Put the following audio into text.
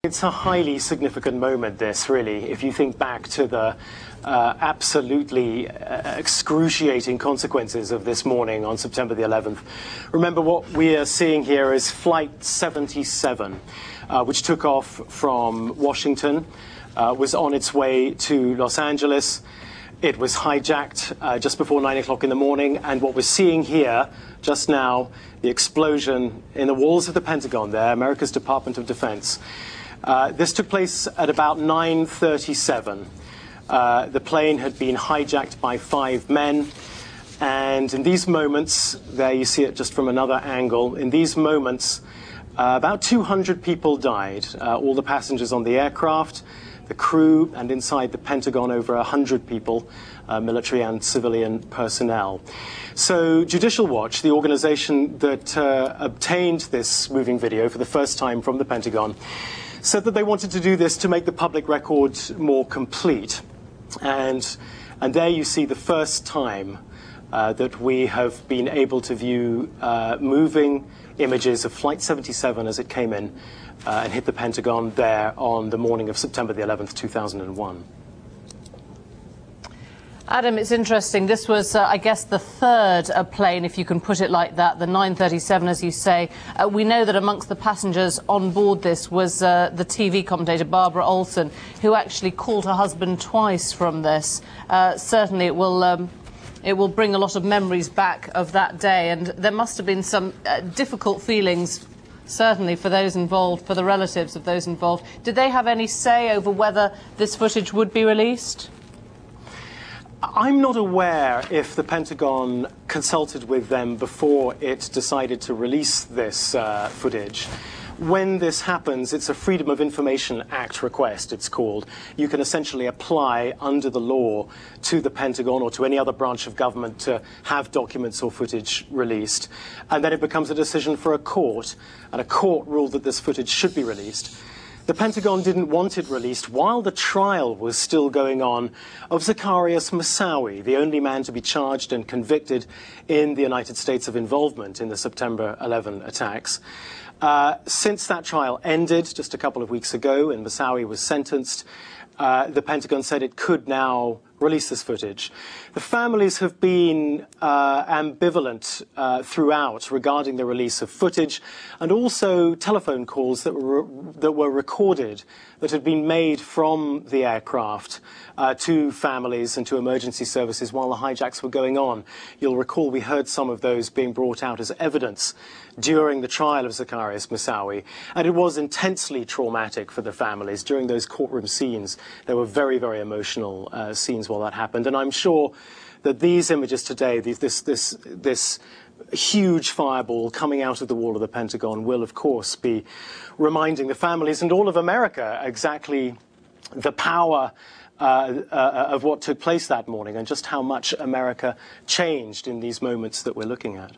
It's a highly significant moment, this, really, if you think back to the absolutely excruciating consequences of this morning on September the 11th. Remember, what we are seeing here is Flight 77, which took off from Washington, was on its way to Los Angeles. It was hijacked just before 9 o'clock in the morning, and what we're seeing here just now, the explosion in the walls of the Pentagon there, America's Department of Defense. This took place at about 9:37. The plane had been hijacked by 5 men, and in these moments, there you see it just from another angle, in these moments, about 200 people died. All the passengers on the aircraft, the crew, and inside the Pentagon, over 100 people, military and civilian personnel. So Judicial Watch, the organization that obtained this moving video for the first time from the Pentagon, said that they wanted to do this to make the public record more complete. And there you see the first time that we have been able to view moving images of Flight 77 as it came in and hit the Pentagon there on the morning of September the 11th, 2001. Adam, it's interesting. This was, I guess, the third plane, if you can put it like that, the 937, as you say. We know that amongst the passengers on board this was the TV commentator, Barbara Olson, who actually called her husband twice from this. Certainly it will bring a lot of memories back of that day, and there must have been some difficult feelings, certainly for those involved, for the relatives of those involved. Did they have any say over whether this footage would be released? I'm not aware if the Pentagon consulted with them before it decided to release this footage. When this happens, it's a Freedom of Information Act request, it's called. You can essentially apply under the law to the Pentagon or to any other branch of government to have documents or footage released. And then it becomes a decision for a court, and a court ruled that this footage should be released. The Pentagon didn't want it released while the trial was still going on of Zacarias Moussaoui, the only man to be charged and convicted in the United States of involvement in the September 11 attacks. Since that trial ended just a couple of weeks ago and Moussaoui was sentenced, the Pentagon said it could now release this footage. The families have been ambivalent throughout regarding the release of footage, and also telephone calls that were recorded that had been made from the aircraft to families and to emergency services while the hijacks were going on. You'll recall we heard some of those being brought out as evidence during the trial of Zacarias Moussaoui, and it was intensely traumatic for the families. During those courtroom scenes, there were very, very emotional scenes while that happened, and I'm sure that these images today, this huge fireball coming out of the wall of the Pentagon will, of course, be reminding the families and all of America exactly the power of what took place that morning and just how much America changed in these moments that we're looking at.